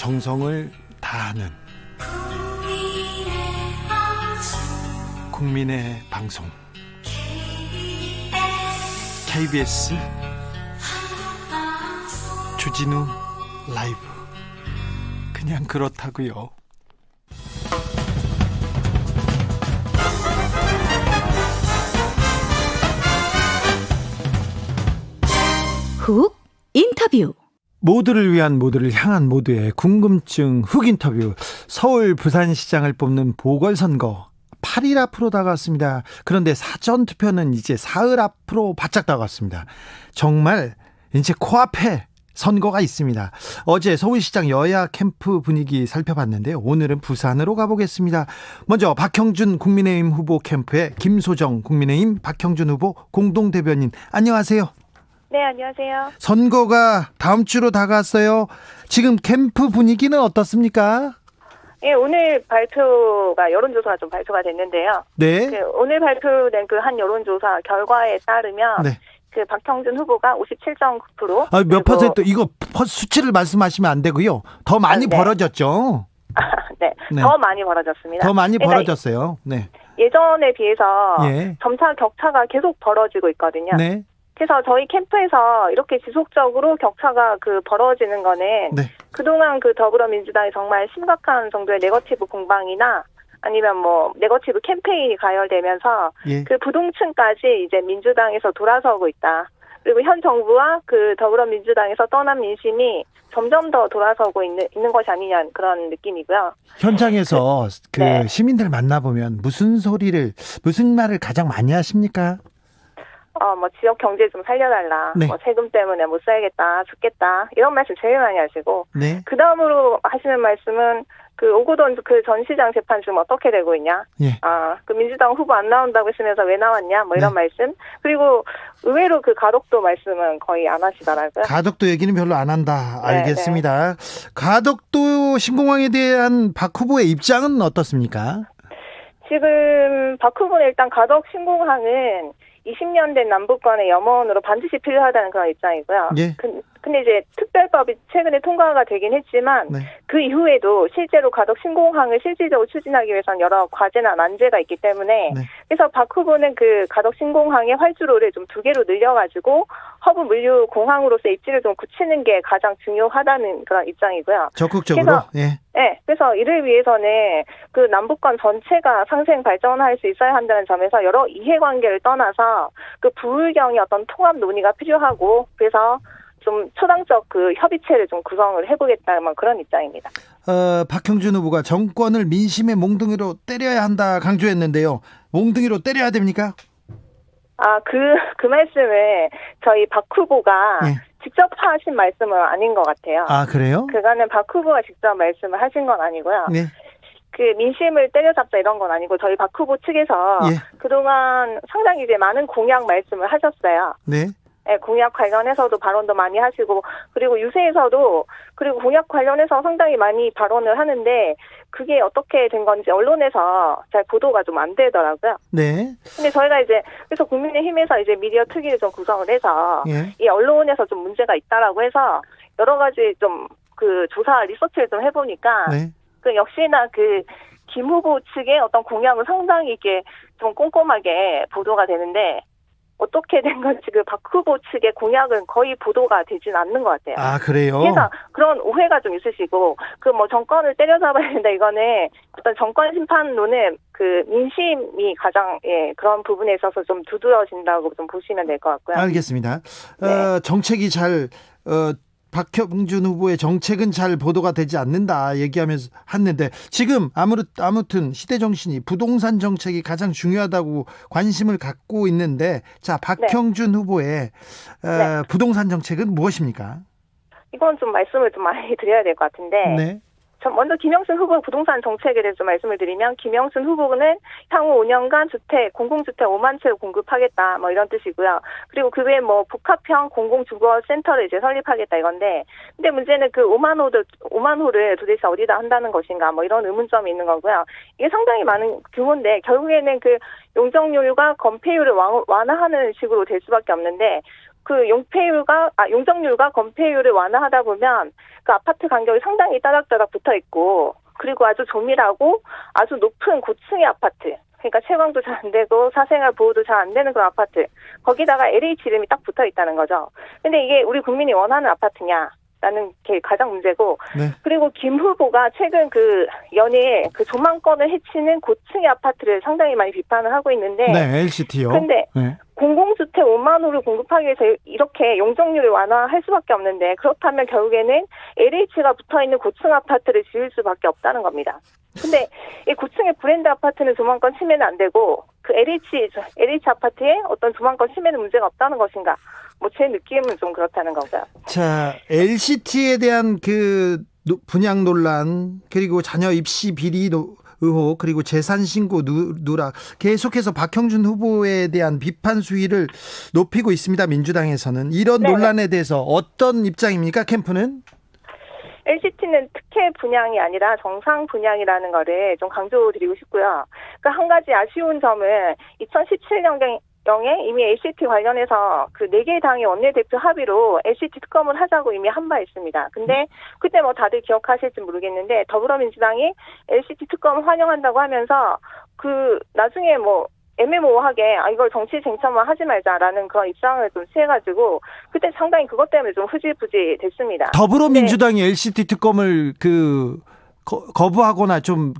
정성을 다하는 국민의 방송 KBS 주진우 라이브. 그냥 그렇다고요. 훅 인터뷰. 모두를 위한, 모두를 향한, 모두의 궁금증 훅 인터뷰. 서울 부산시장을 뽑는 보궐선거 8일 앞으로 다가왔습니다. 그런데 사전투표는 이제 사흘 앞으로 바짝 다가왔습니다. 정말 이제 코앞에 선거가 있습니다. 어제 서울시장 여야 캠프 분위기 살펴봤는데요. 오늘은 부산으로 가보겠습니다. 먼저 박형준 국민의힘 후보 캠프의 김소정 국민의힘 박형준 후보 공동대변인, 안녕하세요. 네, 안녕하세요. 선거가 다음 주로 다가왔어요. 지금 캠프 분위기는 어떻습니까? 예, 오늘 발표가 여론조사가 좀 발표가 됐는데요. 네. 오늘 발표된 그 한 여론조사 결과에 따르면 네. 그 박형준 후보가 57.9%. 몇 퍼센트, 이거 수치를 말씀하시면 안 되고요. 더 많이 네. 벌어졌죠. 네. 네. 더 많이 벌어졌습니다. 더 많이 그러니까 벌어졌어요. 네. 예전에 비해서 예. 점차 격차가 계속 벌어지고 있거든요. 네. 그래서 저희 캠프에서 이렇게 지속적으로 격차가 벌어지는 거는 네. 그동안 더불어민주당이 정말 심각한 정도의 네거티브 공방이나 아니면 네거티브 캠페인이 가열되면서 예. 부동층까지 이제 민주당에서 돌아서고 있다. 그리고 현 정부와 더불어민주당에서 떠난 민심이 점점 더 돌아서고 있는 것이 아니냐, 그런 느낌이고요. 현장에서 네. 시민들 만나보면 무슨 말을 가장 많이 하십니까? 지역 경제 좀 살려달라. 네. 세금 때문에 못 살겠다, 죽겠다. 이런 말씀 제일 많이 하시고. 네. 그 다음으로 하시는 말씀은 오고돈 전 시장 재판 지금 어떻게 되고 있냐. 예. 민주당 후보 안 나온다고 했으면서 왜 나왔냐. 이런 네. 말씀. 그리고 의외로 가덕도 말씀은 거의 안 하시더라고요. 가덕도 얘기는 별로 안 한다. 네, 알겠습니다. 가덕도 신공항에 대한 박 후보의 입장은 어떻습니까? 지금 박 후보는 일단 가덕 신공항은 20년 된 남북간의 염원으로 반드시 필요하다는 그런 입장이고요. 예. 근데 이제 특별법이 최근에 통과가 되긴 했지만 네. 그 이후에도 실제로 가덕 신공항을 실질적으로 추진하기 위해서는 여러 과제나 난제가 있기 때문에 네. 그래서 박 후보는 가덕 신공항의 활주로를 좀 2개로 늘려가지고 허브 물류 공항으로서 입지를 좀 굳히는 게 가장 중요하다는 그런 입장이고요. 적극적으로. 그래서, 예. 네, 그래서 이를 위해서는 남북간 전체가 상생 발전할 수 있어야 한다는 점에서 여러 이해관계를 떠나서 부울경의 어떤 통합 논의가 필요하고, 그래서 좀 초당적 협의체를 좀 구성을 해보겠다, 그런 입장입니다. 박형준 후보가 정권을 민심의 몽둥이로 때려야 한다 강조했는데요. 몽둥이로 때려야 됩니까? 그 말씀을 저희 박 후보가 예. 직접 하신 말씀은 아닌 것 같아요. 그래요? 그거는 박 후보가 직접 말씀을 하신 건 아니고요. 네. 민심을 때려잡자 이런 건 아니고 저희 박 후보 측에서 예. 그동안 상당히 이제 많은 공약 말씀을 하셨어요. 네. 네, 공약 관련해서도 발언도 많이 하시고, 그리고 유세에서도, 그리고 공약 관련해서 상당히 많이 발언을 하는데, 그게 어떻게 된 건지 언론에서 잘 보도가 좀 안 되더라고요. 네. 근데 저희가 그래서 국민의힘에서 이제 미디어 특위를 좀 구성을 해서, 예. 이 언론에서 좀 문제가 있다라고 해서, 여러 가지 좀 조사 리서치를 좀 해보니까, 네. 역시나 김 후보 측의 어떤 공약은 상당히 이렇게 좀 꼼꼼하게 보도가 되는데, 어떻게 된 건지 박 후보 측의 공약은 거의 보도가 되진 않는 것 같아요. 그래요? 그래서 그런 오해가 좀 있으시고, 정권을 때려잡아야 된다, 이거는 어떤 정권 심판론은 민심이 가장, 그런 부분에 있어서 좀 두드러진다고 좀 보시면 될 것 같고요. 알겠습니다. 네. 정책이 박형준 후보의 정책은 잘 보도가 되지 않는다 얘기하면서 했는데, 지금 아무튼 시대 정신이 부동산 정책이 가장 중요하다고 관심을 갖고 있는데, 자, 박형준 후보의 부동산 정책은 무엇입니까? 이건 좀 말씀을 좀 많이 드려야 될 것 같은데. 네. 먼저 김영순 후보 부동산 정책에 대해서 말씀을 드리면, 김영순 후보는 향후 5년간 공공주택 5만 채를 공급하겠다, 이런 뜻이고요. 그리고 그 외에 복합형 공공주거센터를 이제 설립하겠다, 이건데, 근데 문제는 5만 호를 도대체 어디다 한다는 것인가, 이런 의문점이 있는 거고요. 이게 상당히 많은 규모인데, 결국에는 용적률과 건폐율을 완화하는 식으로 될 수밖에 없는데, 그 용적률과 건폐율을 완화하다 보면 그 아파트 간격이 상당히 따닥따닥 붙어 있고, 그리고 아주 조밀하고 아주 높은 고층의 아파트, 그러니까 채광도 잘 안 되고 사생활 보호도 잘 안 되는 그런 아파트, 거기다가 LH 이름이 딱 붙어 있다는 거죠. 근데 이게 우리 국민이 원하는 아파트냐? 라는 게 가장 문제고, 네. 그리고 김 후보가 최근 그 연일 그 조망권을 해치는 고층의 아파트를 상당히 많이 비판을 하고 있는데, 네, LCT요. 근데 네. 공공주택 5만 호를 공급하기 위해서 이렇게 용적률을 완화할 수밖에 없는데, 그렇다면 결국에는 LH가 붙어있는 고층 아파트를 지을 수밖에 없다는 겁니다. 근데 이 고층의 브랜드 아파트는 조망권 침해는 안 되고, 그 LH 아파트에 어떤 조망권 침해는 문제가 없다는 것인가? 뭐 제 느낌은 좀 그렇다는 거죠. 자, LCT에 대한 그 분양 논란, 그리고 자녀 입시 비리 의혹, 그리고 재산 신고 누락, 계속해서 박형준 후보에 대한 비판 수위를 높이고 있습니다. 민주당에서는 이런 네네. 논란에 대해서 어떤 입장입니까? 캠프는? LCT는 특혜 분양이 아니라 정상 분양이라는 거를 좀 강조드리고 싶고요. 그 한 가지 아쉬운 점은 2017년경에 이미 LCT 관련해서 그 4개 당의 원내대표 합의로 LCT 특검을 하자고 이미 한 바 있습니다. 근데 그때 뭐 다들 기억하실지 모르겠는데, 더불어민주당이 LCT 특검을 환영한다고 하면서 그 나중에 뭐 애매모호하게 이걸 정치 쟁점화 하지 말자라는 그런 입장을 좀 취해가지고 그때 상당히 그것 때문에 좀 흐지부지 됐습니다. 더불어민주당이 LCT 특검을 거부하거나 좀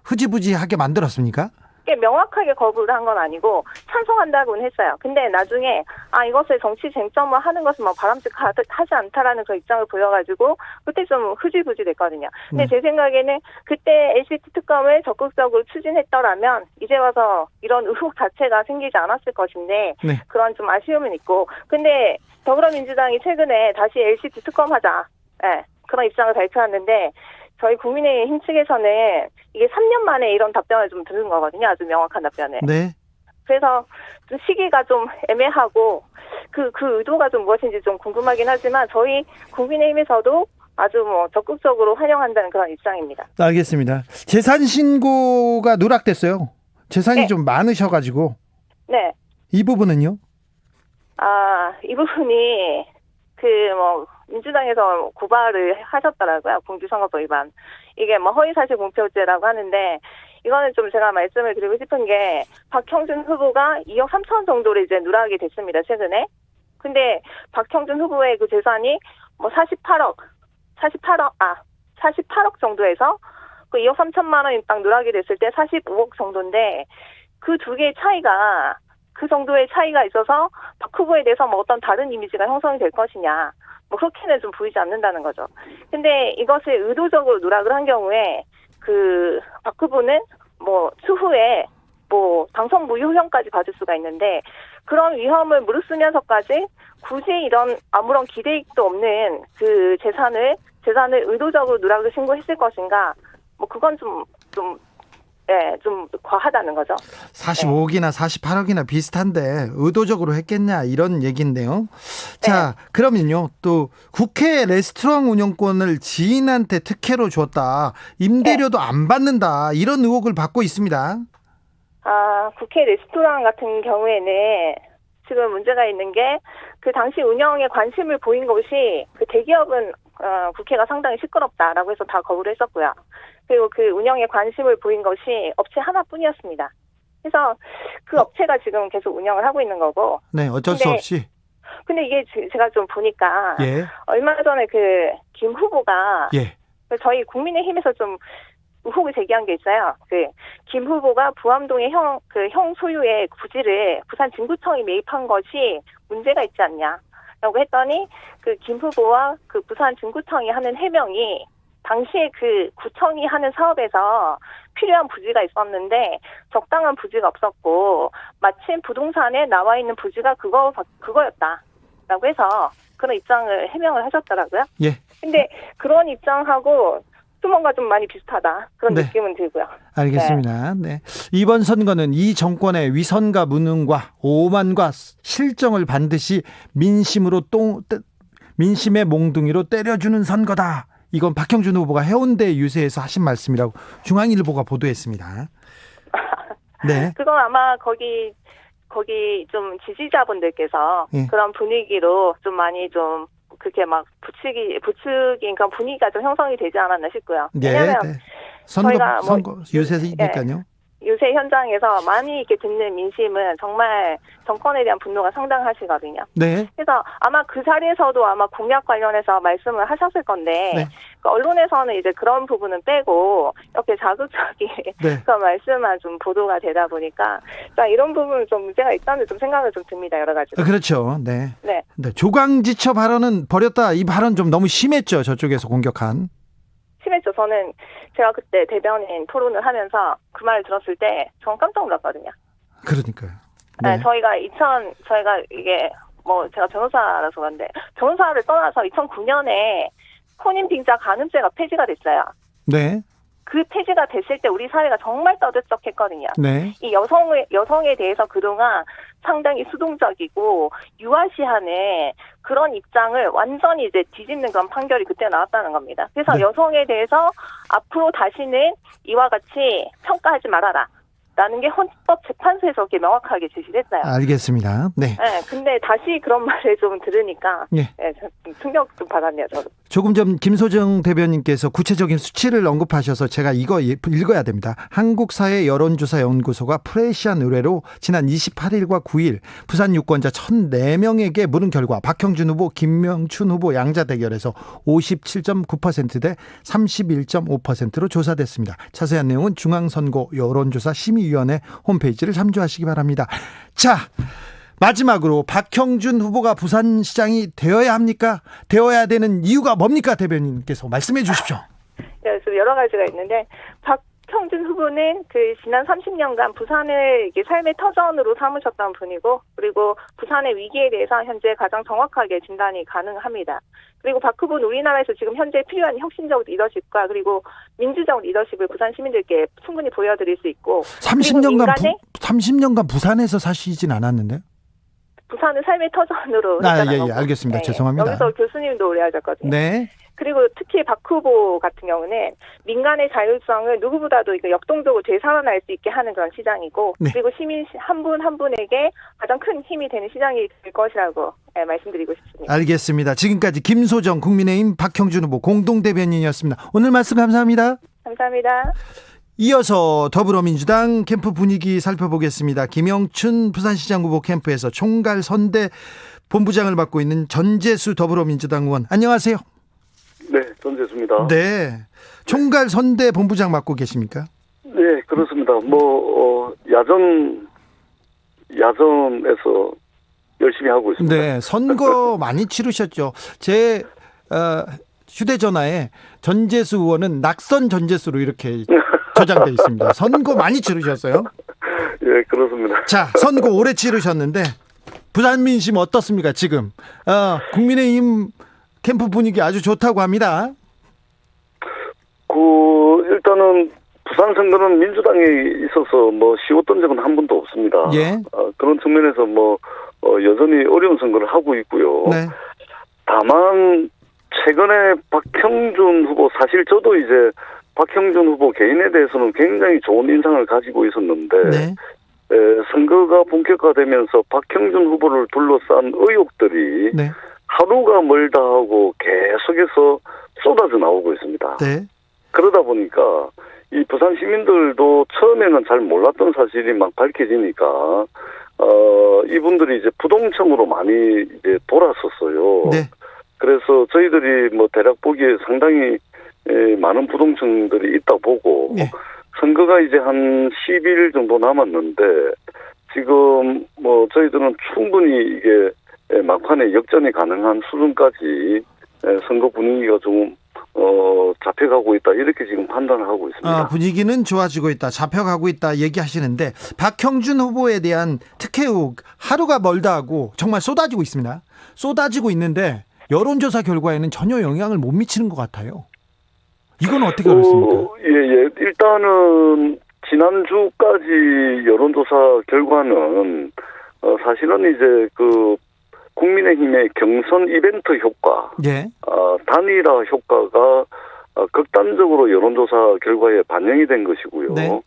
흐지부지하게 만들었습니까? 명확하게 거부를 한 건 아니고 찬성한다고는 했어요. 근데 나중에 이것을 정치 쟁점화 하는 것은 뭐 바람직하지 않다라는 그 입장을 보여가지고 그때 좀 흐지부지 됐거든요. 근데 제 생각에는 그때 LCT 특검을 적극적으로 추진했더라면 이제 와서 이런 의혹 자체가 생기지 않았을 것인데, 네. 그런 좀 아쉬움은 있고, 근데 더불어민주당이 최근에 다시 LCT 특검하자, 그런 입장을 발표했는데, 저희 국민의힘 측에서는 이게 3년 만에 이런 답변을 좀 들은 거거든요. 아주 명확한 답변을. 네. 그래서 좀 시기가 좀 애매하고 그 의도가 좀 무엇인지 좀 궁금하긴 하지만 저희 국민의힘에서도 아주 뭐 적극적으로 환영한다는 그런 입장입니다. 알겠습니다. 재산 신고가 누락됐어요. 재산이 네. 좀 많으셔가지고. 네. 이 부분은요? 이 부분이 민주당에서 고발을 하셨더라고요. 공직선거법 위반. 이게 뭐 허위사실 공표죄라고 하는데, 이거는 좀 제가 말씀을 드리고 싶은 게, 박형준 후보가 2억 3천 정도를 이제 누락이 됐습니다, 최근에. 근데 박형준 후보의 그 재산이 뭐 48억 정도에서 그 2억 3천만 원이 딱 누락이 됐을 때 45억 정도인데, 그 두 개의 차이가, 그 정도의 차이가 있어서 박 후보에 대해서 뭐 어떤 다른 이미지가 형성이 될 것이냐, 뭐 그렇게는 좀 보이지 않는다는 거죠. 근데 이것을 의도적으로 누락을 한 경우에 그 박 후보는 뭐 추후에 뭐 당선 무효형까지 받을 수가 있는데, 그런 위험을 무릅쓰면서까지 굳이 이런 아무런 기대익도 없는 그 재산을 의도적으로 누락을 신고했을 것인가, 뭐 그건 좀 과하다는 거죠. 45억이나 48억이나 비슷한데 의도적으로 했겠냐, 이런 얘기인데요. 자, 그러면요, 또 국회 레스토랑 운영권을 지인한테 특혜로 줬다, 임대료도 안 받는다, 이런 의혹을 받고 있습니다. 국회 레스토랑 같은 경우에는 지금 문제가 있는 게, 그 당시 운영에 관심을 보인 곳이 그 대기업은 국회가 상당히 시끄럽다라고 해서 다 거부를 했었고요. 그리고 그 운영에 관심을 보인 것이 업체 하나뿐이었습니다. 그래서 그 업체가 지금 계속 운영을 하고 있는 거고. 네, 어쩔 수 없이. 근데 이게 제가 좀 보니까, 예. 얼마 전에 그 김 후보가, 예. 저희 국민의힘에서 좀 의혹을 제기한 게 있어요. 그 김 후보가 부암동의 형 소유의 부지를 부산 진구청이 매입한 것이 문제가 있지 않냐라고 했더니, 그 김 후보와 그 부산 진구청이 하는 해명이, 당시에 그 구청이 하는 사업에서 필요한 부지가 있었는데 적당한 부지가 없었고, 마침 부동산에 나와 있는 부지가 그거였다라고 해서 그런 입장을 해명을 하셨더라고요. 예. 근데 그런 입장하고 뭔가 좀 많이 비슷하다, 그런 네. 느낌은 들고요. 알겠습니다. 네. 이번 선거는 이 정권의 위선과 무능과 오만과 실정을 반드시 민심의 몽둥이로 때려주는 선거다. 이건 박형준 후보가 해운대 유세에서 하신 말씀이라고 중앙일보가 보도했습니다. 네. 그건 아마 거기 거기 좀 지지자분들께서 예. 그런 분위기로 좀 많이 좀 그렇게 막 부추기 그런 분위기가 좀 형성이 되지 않았나 싶고요. 네, 왜냐하면 네. 선거 저희가 뭐 유세니까요. 요새 현장에서 많이 이렇게 듣는 민심은 정말 정권에 대한 분노가 상당하시거든요. 네. 그래서 아마 그 자리에서도 아마 공약 관련해서 말씀을 하셨을 건데 네. 그 언론에서는 이제 그런 부분은 빼고 이렇게 자극적인 네. 그런 말씀만 좀 보도가 되다 보니까 그러니까 이런 부분은 좀 문제가 있다는 좀 생각을 좀 듭니다. 여러 가지로. 그렇죠. 네. 네. 네. 조강지처 발언은 버렸다. 이 발언 좀 너무 심했죠. 저쪽에서 공격한. 심했죠. 저는 제가 그때 대변인 토론을 하면서 그 말을 들었을 때 전 깜짝 놀랐거든요. 그러니까요. 네. 저희가 이게 뭐 제가 변호사라서 그런데 변호사를 떠나서 2009년에 혼인 빙자 간음죄가 폐지가 됐어요. 네. 그 폐지가 됐을 때 우리 사회가 정말 떠들썩했거든요. 네. 이 여성에 대해서 그동안 상당히 수동적이고 유아시하는 그런 입장을 완전히 이제 뒤집는 그런 판결이 그때 나왔다는 겁니다. 그래서 네. 여성에 대해서 앞으로 다시는 이와 같이 평가하지 말아라. 라는 게 헌법재판소에서 이렇게 명확하게 제시됐어요. 알겠습니다. 네. 네, 근데 다시 그런 말을 좀 들으니까 네. 좀 충격 좀 받았네요, 저도. 조금 전 김소정 대변인께서 구체적인 수치를 언급하셔서 제가 이거 읽어야 됩니다. 한국사회 여론조사연구소가 프레시안 의뢰로 지난 28일과 9일 부산 유권자 1,004명에게 물은 결과 박형준 후보, 김명춘 후보 양자 대결에서 57.9% 대 31.5%로 조사됐습니다. 자세한 내용은 중앙선거 여론조사 심의위원회 홈페이지를 참조하시기 바랍니다. 자, 마지막으로 박형준 후보가 부산시장이 되어야 합니까? 되어야 되는 이유가 뭡니까? 대변인께서 말씀해 주십시오. 네, 좀 여러 가지가 있는데 박형준 후보는 그 지난 30년간 부산을 이게 삶의 터전으로 삼으셨던 분이고 그리고 부산의 위기에 대해서 현재 가장 정확하게 진단이 가능합니다. 그리고 박 후보는 우리나라에서 지금 현재 필요한 혁신적 리더십과 그리고 민주적 리더십을 부산 시민들께 충분히 보여드릴 수 있고 30년간 부산에서 사시진 않았는데요? 부산은 삶의 터전으로 예, 알겠습니다. 네, 죄송합니다. 여기서 교수님도 오래 하셨거든요. 네. 그리고 특히 박 후보 같은 경우는 민간의 자율성을 누구보다도 역동적으로 되살아날 수 있게 하는 그런 시장이고 네. 그리고 시민 한 분 한 분에게 가장 큰 힘이 되는 시장이 될 것이라고 말씀드리고 싶습니다. 알겠습니다. 지금까지 김소정 국민의힘 박형준 후보 공동대변인이었습니다. 오늘 말씀 감사합니다. 감사합니다. 이어서 더불어민주당 캠프 분위기 살펴보겠습니다. 김영춘 부산시장 후보 캠프에서 총괄 선대 본부장을 맡고 있는 전재수 더불어민주당 의원, 안녕하세요. 네, 전재수입니다. 네, 총괄 선대 본부장 맡고 계십니까? 네, 그렇습니다. 야전에서 열심히 하고 있습니다. 네, 선거 많이 치르셨죠. 제 휴대전화에 전재수 의원은 낙선 전재수로 이렇게 저장돼 있습니다. 선거 많이 치르셨어요? 예, 그렇습니다. 자, 선거 오래 치르셨는데 부산 민심 어떻습니까? 지금 국민의힘 캠프 분위기 아주 좋다고 합니다. 일단은 부산 선거는 민주당에 있어서 쉬웠던 적은 한 번도 없습니다. 예. 그런 측면에서 여전히 어려운 선거를 하고 있고요. 네. 다만 최근에 박형준 후보, 사실 저도 이제 박형준 후보 개인에 대해서는 굉장히 좋은 인상을 가지고 있었는데 네. 선거가 본격화되면서 박형준 후보를 둘러싼 의혹들이 네. 하루가 멀다 하고 계속해서 쏟아져 나오고 있습니다. 네. 그러다 보니까 이 부산 시민들도 처음에는 잘 몰랐던 사실이 막 밝혀지니까 이분들이 이제 부동층으로 많이 이제 돌았었어요. 네. 그래서 저희들이 대략 보기에 상당히 많은 부동층들이 있다 보고 네. 선거가 이제 한 10일 정도 남았는데 지금 저희들은 충분히 이게 막판에 역전이 가능한 수준까지 선거 분위기가 좀 잡혀가고 있다, 이렇게 지금 판단을 하고 있습니다. 분위기는 좋아지고 있다, 잡혀가고 있다 얘기하시는데 박형준 후보에 대한 특혜 의혹 하루가 멀다 하고 정말 쏟아지고 있습니다. 쏟아지고 있는데 여론조사 결과에는 전혀 영향을 못 미치는 것 같아요. 이건 어떻게 그렇습니까? 예. 일단은 지난주까지 여론조사 결과는 사실은 이제 국민의힘의 경선 이벤트 효과, 예. 단일화 효과가 극단적으로 여론조사 결과에 반영이 된 것이고요. 네.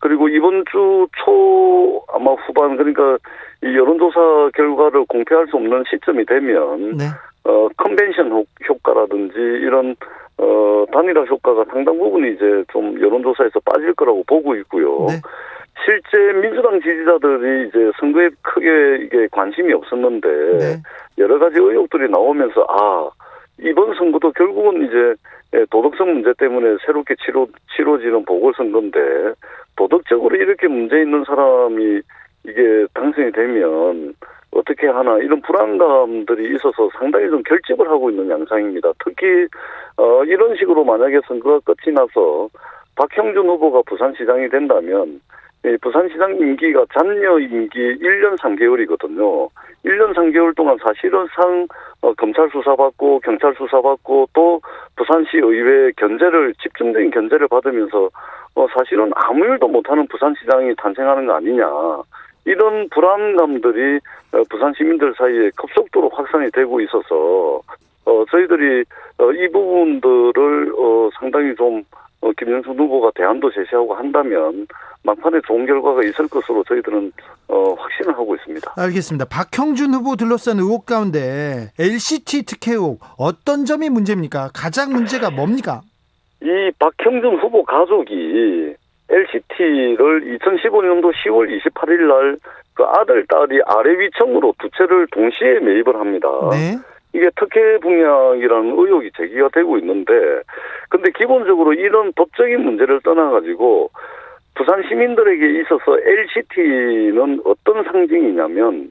그리고 이번 주 초 아마 후반 그러니까 이 여론조사 결과를 공표할 수 없는 시점이 되면 네. 컨벤션 효과라든지 이런 단일화 효과가 상당 부분 이제 좀 여론조사에서 빠질 거라고 보고 있고요. 네. 실제 민주당 지지자들이 이제 선거에 크게 이게 관심이 없었는데 네. 여러 가지 의혹들이 나오면서 이번 선거도 결국은 이제 도덕성 문제 때문에 새롭게 치러지는 보궐선거인데 도덕적으로 이렇게 문제 있는 사람이 이게 당선이 되면 어떻게 하나 이런 불안감들이 있어서 상당히 좀 결집을 하고 있는 양상입니다. 특히 이런 식으로 만약에 선거가 끝이 나서 박형준 후보가 부산시장이 된다면 이 부산시장 임기가 잔여 임기 1년 3개월이거든요. 1년 3개월 동안 사실상 검찰 수사받고 경찰 수사받고 또 부산시 의회 집중적인 견제를 받으면서 사실은 아무 일도 못하는 부산시장이 탄생하는 거 아니냐. 이런 불안감들이 부산 시민들 사이에 급속도로 확산이 되고 있어서 저희들이 이 부분들을 상당히 좀 김영순 후보가 대안도 제시하고 한다면 막판에 좋은 결과가 있을 것으로 저희들은 확신을 하고 있습니다. 알겠습니다. 박형준 후보 둘러싼 의혹 가운데 LCT 특혜 의혹 어떤 점이 문제입니까? 가장 문제가 뭡니까? 이 박형준 후보 가족이 LCT를 2015년도 10월 28일 날 그 아들, 딸이 아래위청으로 두 채를 동시에 매입을 합니다. 네. 이게 특혜 분양이라는 의혹이 제기가 되고 있는데, 근데 기본적으로 이런 법적인 문제를 떠나가지고 부산 시민들에게 있어서 LCT는 어떤 상징이냐면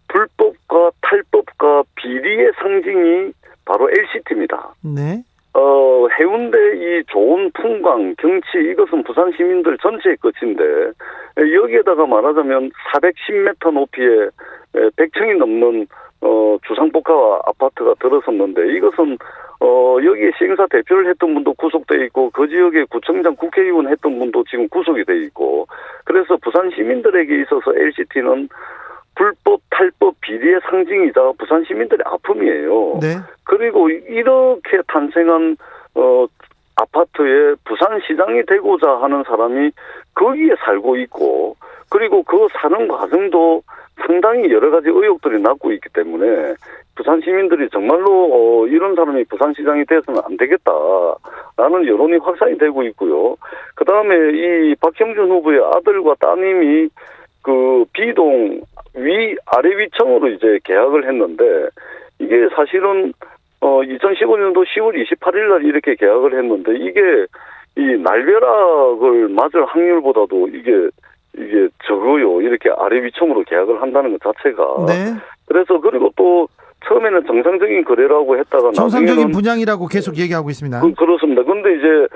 불법과 탈법과 비리의 상징이 바로 LCT입니다. 네. 해운대 이 좋은 풍광, 경치 이것은 부산 시민들 전체의 것인데 여기에다가 말하자면 410m 높이의 100층이 넘는 주상복합 아파트가 들어섰는데 이것은 여기에 시행사 대표를 했던 분도 구속돼 있고 그 지역의 구청장 국회의원 했던 분도 지금 구속이 돼 있고 그래서 부산 시민들에게 있어서 LCT는 불법, 탈법, 비리의 상징이자 부산 시민들의 아픔이에요. 네. 그리고 이렇게 탄생한 아파트에 부산시장이 되고자 하는 사람이 거기에 살고 있고 그리고 그 사는 과정도 상당히 여러 가지 의혹들이 낳고 있기 때문에 부산 시민들이 정말로 이런 사람이 부산시장이 돼서는 안 되겠다라는 여론이 확산이 되고 있고요. 그다음에 이 박형준 후보의 아들과 따님이 그 B동 아래위청으로 이제 계약을 했는데 이게 사실은 2015년도 10월 28일 날 이렇게 계약을 했는데 이게 이 날벼락을 맞을 확률보다도 이게 적어요. 이렇게 아래위청으로 계약을 한다는 것 자체가. 네. 그래서 그리고 또 처음에는 정상적인 거래라고 했다가 정상적인 분양이라고 계속 얘기하고 있습니다. 그렇습니다. 그런데 이제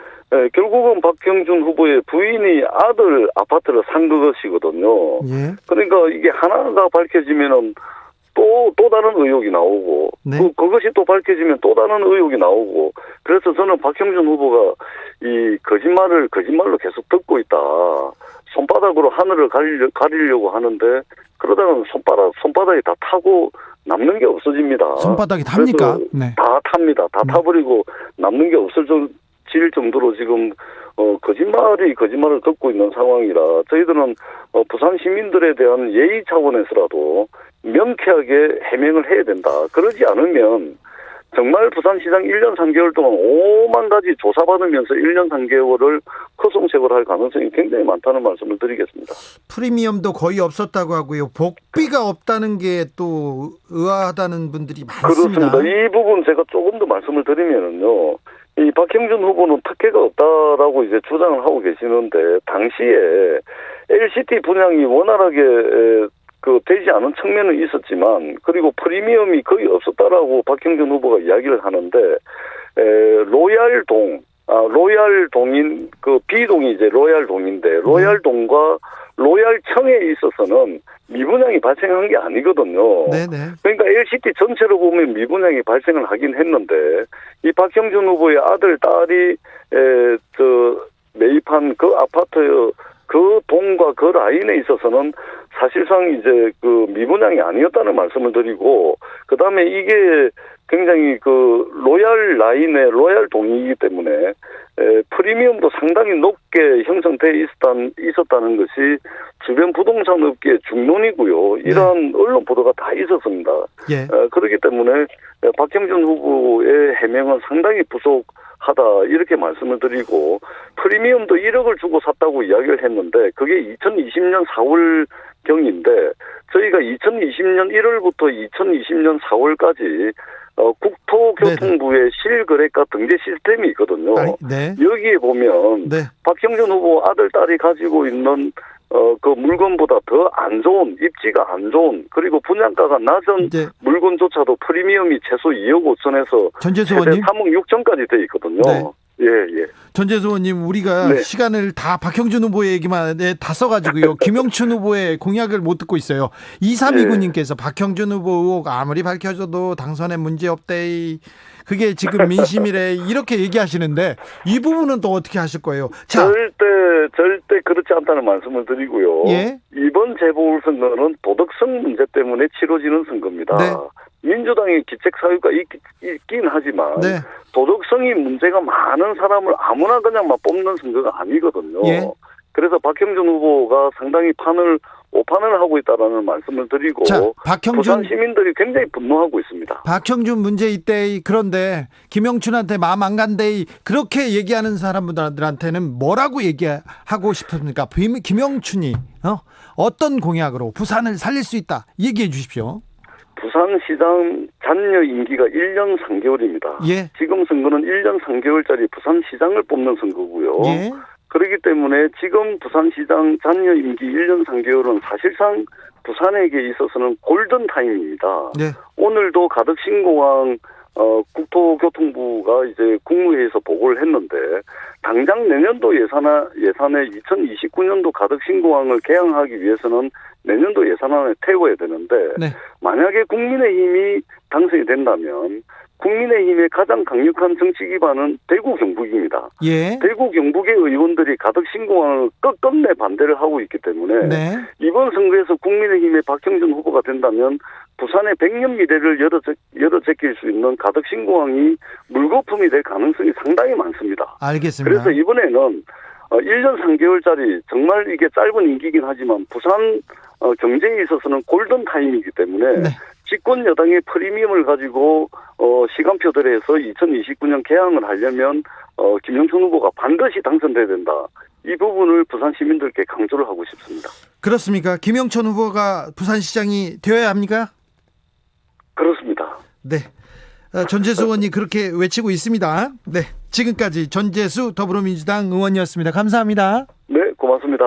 결국은 박형준 후보의 부인이 아들 아파트를 산 것이거든요. 예. 그러니까 이게 하나가 밝혀지면은 또 다른 의혹이 나오고 네. 그것이 또 밝혀지면 또 다른 의혹이 나오고 그래서 저는 박형준 후보가 이 거짓말로 계속 듣고 있다. 손바닥으로 하늘을 가리려고 하는데 그러다가 손바닥이 다 타고 남는 게 없어집니다. 손바닥이 탑니까? 네. 다 탑니다. 다 타버리고 남는 게 없어질 정도로 지금 거짓말을 듣고 있는 상황이라 저희들은 부산 시민들에 대한 예의 차원에서라도 명쾌하게 해명을 해야 된다. 그러지 않으면 정말 부산시장 1년 3개월 동안 5만 가지 조사받으면서 1년 3개월을 허송세월을 할 가능성이 굉장히 많다는 말씀을 드리겠습니다. 프리미엄도 거의 없었다고 하고요. 복비가 없다는 게 또 의아하다는 분들이 많습니다. 그렇습니다. 이 부분 제가 조금 더 말씀을 드리면은요. 이 박형준 후보는 특혜가 없다라고 이제 주장을 하고 계시는데 당시에 LCT 분양이 원활하게 되지 않은 측면은 있었지만 그리고 프리미엄이 거의 없었다라고 박형준 후보가 이야기를 하는데 로얄동인 그 B동이 이제 로얄동인데 로얄동과 로얄청에 있어서는 미분양이 발생한 게 아니거든요. 네네. 그러니까 LCT 전체로 보면 미분양이 발생을 하긴 했는데 이 박형준 후보의 아들 딸이 매입한 그 아파트 그 동과 그 라인에 있어서는 사실상 이제 그 미분양이 아니었다는 말씀을 드리고, 그 다음에 이게 굉장히 그 로얄 라인의 로얄 동이기 때문에 프리미엄도 상당히 높게 형성돼 있었다는 것이 주변 부동산 업계의 중론이고요. 이러한 언론 보도가 다 있었습니다. 예. 그렇기 때문에 박형준 후보의 해명은 상당히 부족하다 이렇게 말씀을 드리고, 프리미엄도 1억을 주고 샀다고 이야기를 했는데 그게 2020년 4월경인데 저희가 2020년 1월부터 2020년 4월까지 국토교통부의 실거래가 등재 시스템이 있거든요. 네. 여기에 보면 네. 박형준 후보 아들, 딸이 가지고 있는 그 물건보다 더 안 좋은, 입지가 안 좋은, 그리고 분양가가 낮은 네. 물건조차도 프리미엄이 최소 2억 5천에서 전재수 최대 의원님. 3억 6천까지 돼 있거든요. 네. 예. 전재수 의원님, 우리가 네. 시간을 다 박형준 후보의 얘기만 다 써가지고요. 김영춘 후보의 공약을 못 듣고 있어요. 2329님께서 박형준 후보 의혹 아무리 밝혀져도 당선에 문제없대. 그게 지금 민심이래. 이렇게 얘기하시는데 이 부분은 또 어떻게 하실 거예요? 자, 절대 그렇지 않다는 말씀을 드리고요. 예. 이번 재보궐선거는 도덕성 문제 때문에 치러지는 선거입니다. 네. 민주당의 기책 사유가 있긴 하지만 네. 도덕성이 문제가 많은 사람을 아무나 그냥 막 뽑는 선거가 아니거든요. 예. 그래서 박형준 후보가 상당히 오판을 하고 있다라는 말씀을 드리고, 자, 부산 시민들이 굉장히 분노하고 있습니다. 박형준 문제 있대. 그런데 김영춘한테 마음 안 간대. 그렇게 얘기하는 사람들한테는 뭐라고 얘기하고 싶습니까? 김영춘이 어떤 공약으로 부산을 살릴 수 있다. 얘기해 주십시오. 부산시장 잔여 임기가 1년 3개월입니다. 예. 지금 선거는 1년 3개월짜리 부산시장을 뽑는 선거고요. 예. 그렇기 때문에 지금 부산시장 잔여 임기 1년 3개월은 사실상 부산에게 있어서는 골든타임입니다. 네. 오늘도 가덕신공항 국토교통부가 이제 국무회의에서 보고를 했는데, 당장 내년도 예산에 2029년도 가덕신공항을 개항하기 위해서는 내년도 예산안에 태워야 되는데, 네. 만약에 국민의힘이 당선이 된다면 국민의힘의 가장 강력한 정치 기반은 대구 경북입니다. 예. 대구 경북의 의원들이 가덕신공항을 끝끝내 반대를 하고 있기 때문에 네. 이번 선거에서 국민의힘의 박형준 후보가 된다면 부산의 100년 미래를 열어제낄 수 있는 가덕신공항이 물거품이 될 가능성이 상당히 많습니다. 알겠습니다. 그래서 이번에는 1년 3개월짜리 정말 이게 짧은 임기긴 하지만 부산 경제에 있어서는 골든타임이기 때문에 네. 집권 여당의 프리미엄을 가지고 시간표들에 해서 2029년 개항을 하려면 김영춘 후보가 반드시 당선돼야 된다. 이 부분을 부산 시민들께 강조를 하고 싶습니다. 그렇습니까? 김영춘 후보가 부산시장이 되어야 합니까? 그렇습니다. 네. 전재수 의원이 그렇게 외치고 있습니다. 네. 지금까지 전재수 더불어민주당 의원이었습니다. 감사합니다. 네, 고맙습니다.